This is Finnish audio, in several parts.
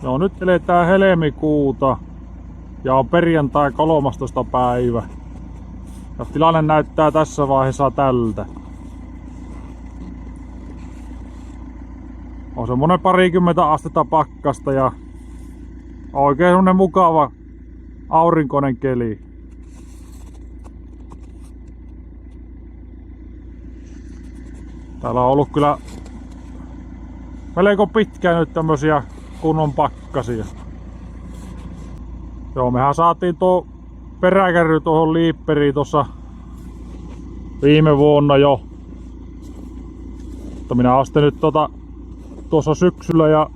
Joo, nyt eletään helmikuuta ja on perjantai 13. päivä. Ja tilanne näyttää tässä vaiheessa tältä. On semmonen 20 astetta pakkasta ja oikein semmonen mukava aurinkoinen keli. Täällä on ollut kyllä melko pitkään nyt tämmösiä kunnon pakkasia. Joo, mehän saatiin tuo peräkärry tuohon liipperiin tuossa viime vuonna jo. Mutta minä ostin nyt tuossa syksyllä ja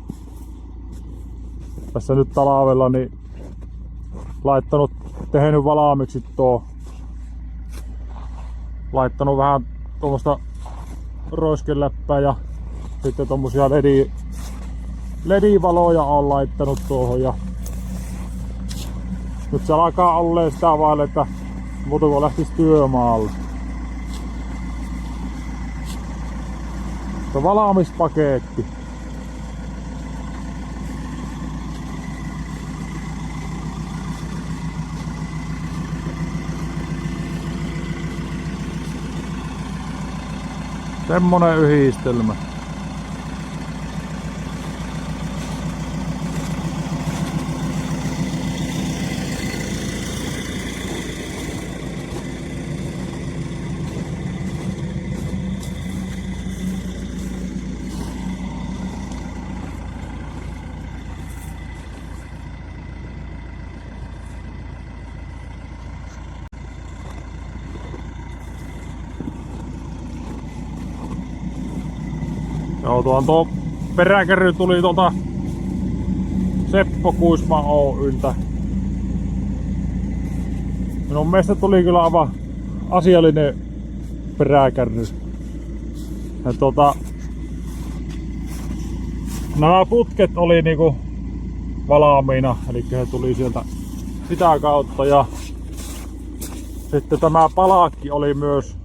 tässä nyt talvella niin tehnyt valaamiksi laittanut vähän tuommoista roiskeläppää ja sitten tommosia LED-valoja on laittanut tuohon ja nyt se alkaa olleen sitä vaille, että muuta kun lähtis työmaalle. Se valaamispaketti. Semmonen yhdistelmä. Joo, tuo peräkärry tuli Seppo Kuisma Oyltä. Minun mielestä tuli kyllä aivan asiallinen peräkärry. Ja nämä putket oli niinku valmiina, eli se tuli sieltä sitä kautta ja sitten tämä palakki oli myös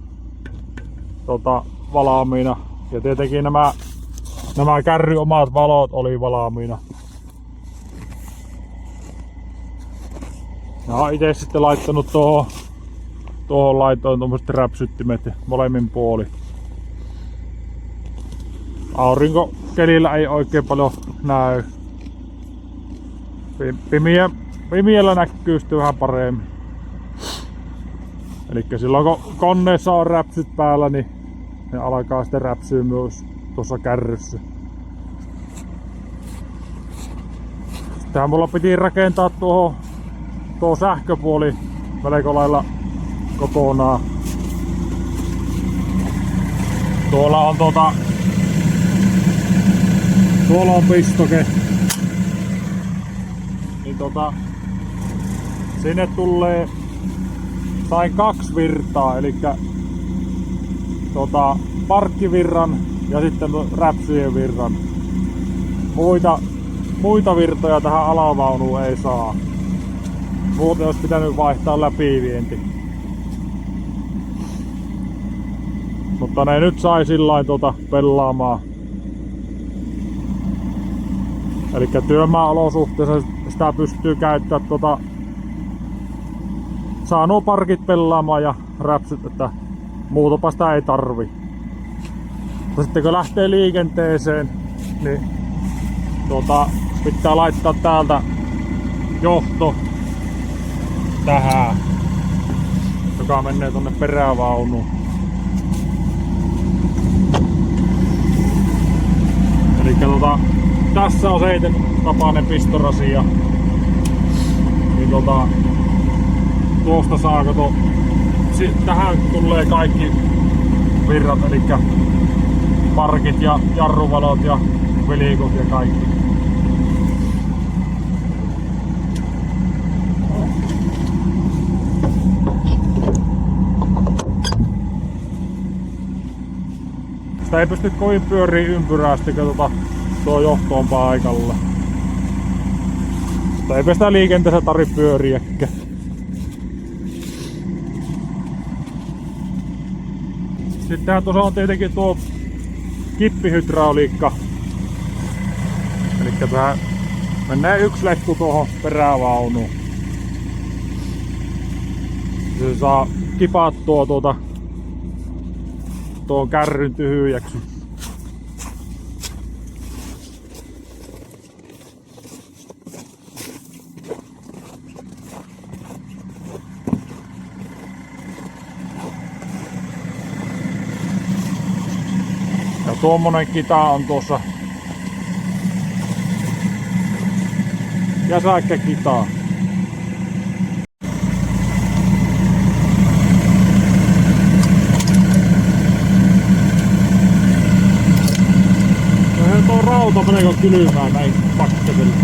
valmiina ja tietenkin nämä kärry omat valot oli valmiina. Ja itse sitten laittanut tuohon laitoin tuommoiset räpsyttimet molemmin puolin. Aurinkokelillä ei oikein paljon näy. Pimiellä näkyy sitten vähän paremmin. Elikkä silloin kun koneessa on räpsyt päällä, niin ne alkaa sitten räpsyä myös tuossa kärryssä. Sittenhän mulla piti rakentaa tuo sähköpuoli melko lailla kokonaan. Tuolla on tuolla on pistoke. Niin sinne tulee sain 2 virtaa, eli parkkivirran ja sitten räpsyjen virran. Muita virtoja tähän alavaunuun ei saa. Muuten olisi pitänyt vaihtaa läpivienti. Mutta ne nyt sai sillain pelaamaan. Eli työmaaolosuhteessa sitä pystyy käyttämään saa nuo parkit pelaamaan ja räpsyt, että muutapa sitä ei tarvi. Mutta sitten kun lähtee liikenteeseen, niin pitää laittaa täältä johto tähän, joka menee tonne perävaunuun. Eli tässä on 7-tapainen pistorasia. Niin tuosta saa tähän tulee kaikki virrat, eli parkit ja jarruvalot ja velikot ja kaikki. Sitä ei pysty kovin pyöriin ympyräästi, kun tuo johto on paikalla. Mutta eipä sitä liikenteessä tarvitse pyöriäkään. Sittenhän tuossa on tietenkin tuo kippihydrauliikka. Elikkä tähän Menee yksi letku tuohon perävaunuun. Se saa kipattua tuon kärryn tyhjäksi. Ja tuommoinen kita on tuossa jäsäkkäkitaa. Ja tuo rauta meneekö kylmään näin pakkasella.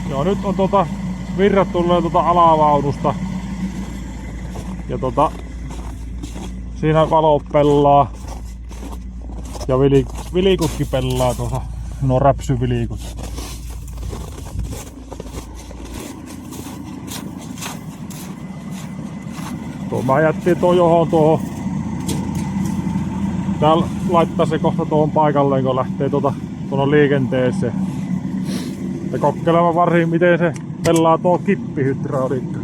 Joo, nyt on virrat tulee alavaunusta. Ja siinä valot pelaa. Ja vilikutkin pelaa tuossa. Nuo räpsyvilikut. Mä jättiin tuohon. Täällä laittaa se kohta tuohon paikalleen, kun lähtee tuonne liikenteeseen. Ja kokeilemaan varsin, miten se pelaa tuo kippihydrauliikka.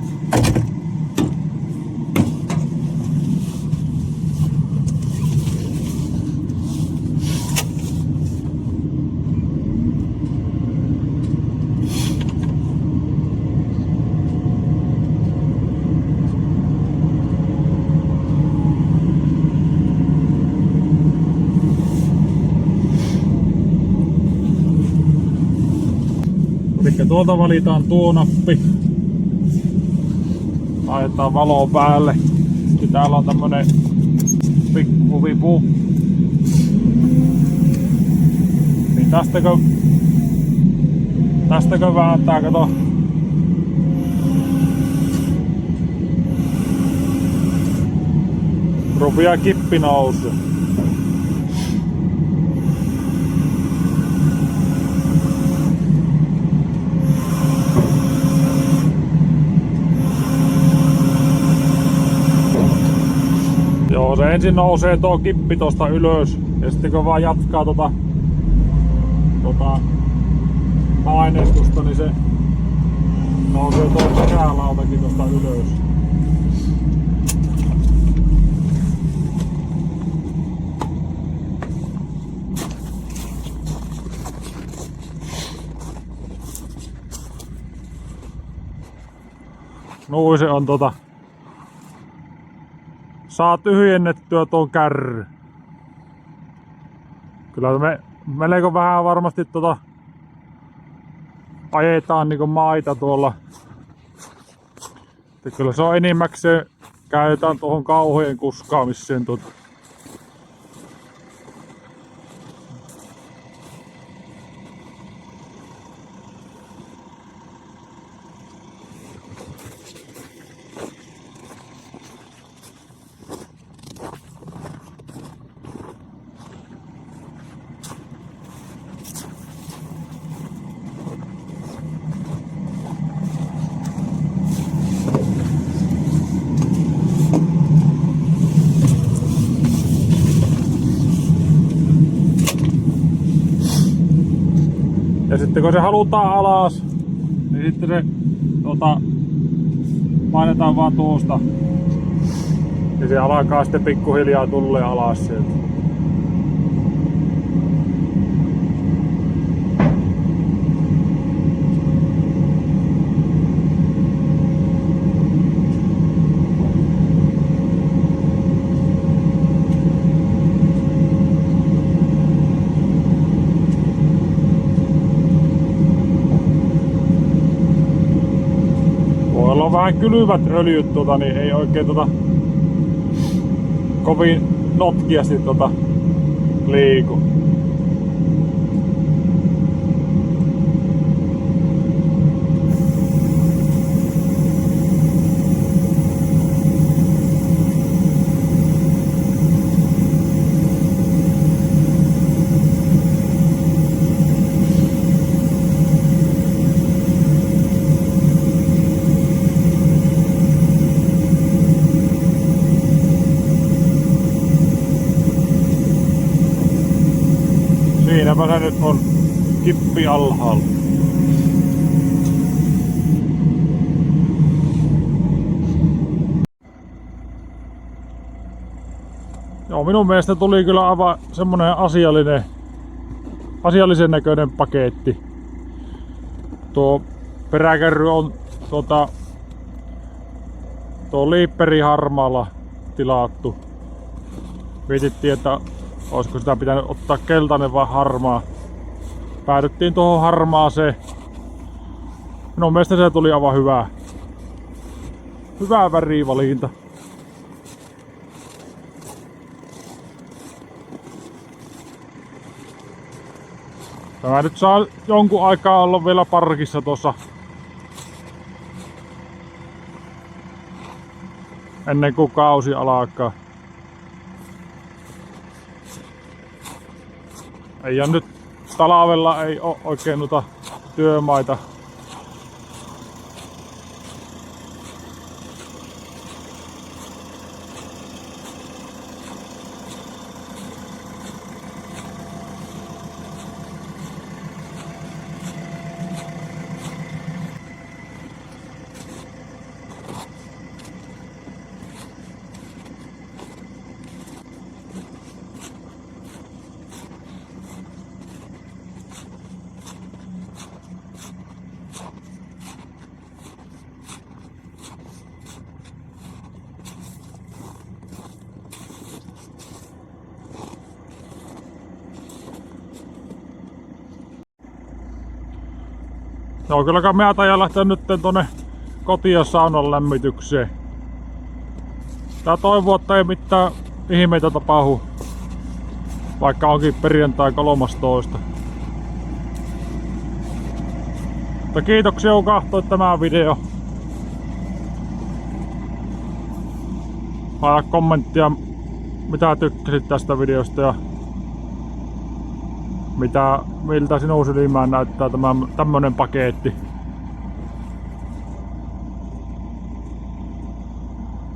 Elikkä tuolta valitaan tuo nappi. Laitetaan valo päälle. Ja täällä on tämmönen pikku vipu. Niin tästäkö vääntää, kato. Rupeaa kippi nousee. Joo, se ensin nousee tuo kippi tosta ylös ja sitten kun vaan jatkaa paineistusta, niin se nousee tuo perälautakin tosta ylös. Noin se on saa tyhjennettyä tuon kärry. Kyllä me melko vähän varmasti ajetaan niinku maita tuolla. Ja kyllä se on enimmäkseen käytetään tuohon kauhojen kuskaamiseen ja sitten kun se halutaan alas, niin sitten se painetaan vaan tuosta. Ja se alkaa sitten pikkuhiljaa tulee alas sieltä. Voi olla vähän kylmät öljyt, niin ei oikein kovin notkiasti liiku. siinäpä se nyt on kippi alhaalla. Joo, minun mielestä tuli kyllä aivan semmonen asiallisen näköinen paketti. Tuo peräkärry on tuo liipperi harmaalla tilattu. Mietittiin, että olisiko sitä pitänyt ottaa keltainen vai harmaa. Päädyttiin tuohon harmaaseen. Minun mielestä se tuli aivan hyvä värivalinta. Tämä nyt saa jonkun aikaa olla vielä parkissa tuossa ennen kuin kausi alkaa. Ja nyt talvella ei ole oikein noita työmaita. Joo, kyllä mä ajan lähteä nyt tonne kotiin saunan lämmitykseen. Tää toivoo, että ei mitään ihmeitä tapahdu, vaikka onkin perjantai 13. Mutta kiitoksia kun katsoit tämä video. Laita kommenttia mitä tykkäsit tästä videosta ja miltä sinun silmään näyttää tämmönen paketti.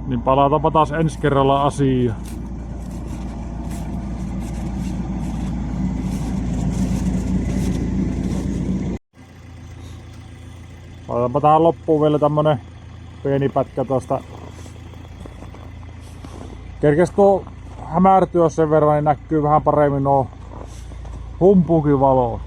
Niin palataanpa taas ensi kerralla asiaan. Laitaanpa tähän loppuun vielä tämmönen pieni pätkä tosta. Kerkes tuo hämärtyä sen verran, niin näkyy vähän paremmin nuo humpuukivalo.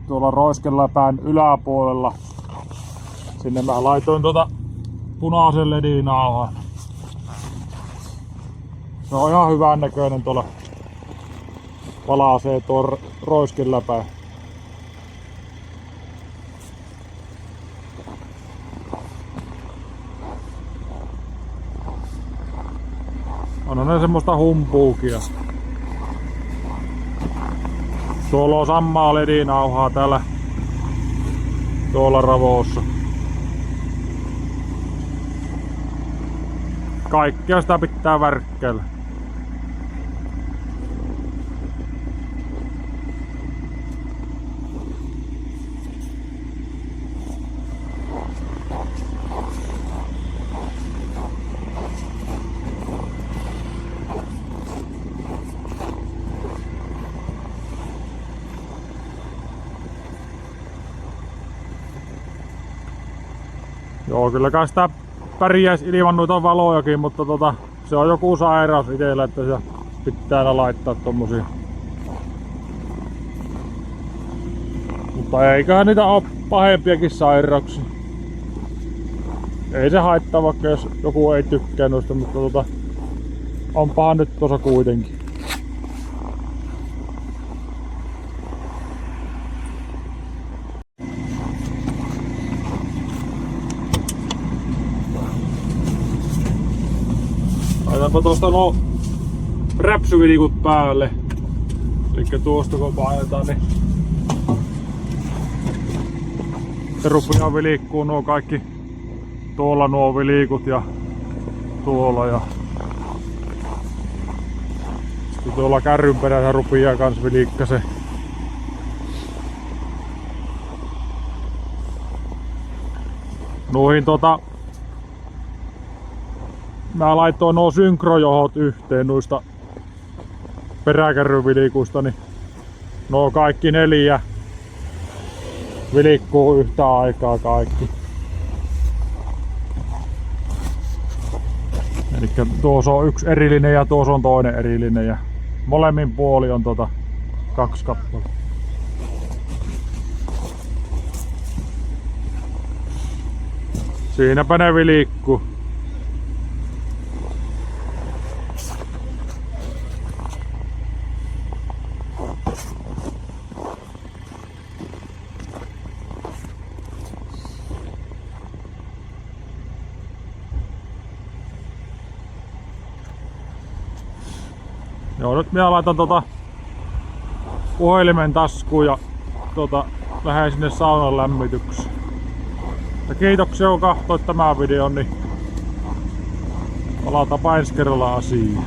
Tuolla roiskeläpään yläpuolella. Sinne mä laitoin punaisen ledinauhan. Se on ihan hyvän näköinen tuolla valaasee tuo roiskeläpää. On ne semmoista humpuukia. Tuolla on samaa ledinauhaa täällä tuolla ravossa. Kaikkea sitä pitää värkkäillä. Joo, kyllä kai sitä pärjäisi ilman noita valojakin, mutta se on joku sairaus itsellä, että se pitää laittaa tommosia. Mutta eiköhän niitä oo pahempiakin sairauksia. Ei se haittaa, vaikka jos joku ei tykkää noista, mutta onpahan nyt tuossa kuitenkin. Laitaanpa tuosta nuo räpsyvilikut päälle. Elikkä tuosta kun painetaan, niin se rupeaa vilikkuu nuo kaikki. Tuolla nuo vilikut ja tuolla ja Ja tuolla kärryn perässä rupeaa kans vilikkase. Noihin mä laitoin nuo synkrojohot yhteen noista peräkärryvilikuista, niin nuo kaikki 4 vilikkuu yhtä aikaa kaikki. Elikkä tuossa on yksi erillinen ja tuossa on toinen erillinen ja molemmin puoli on 2 kappaletta. Siinäpä ne vilikkuu. Joo, nyt minä laitan puhelimen taskuun ja lähden sinne saunan lämmitykseen. Ja kiitoksia kun katsoit tämän videon, niin palataanpa ensi kerralla asiaan.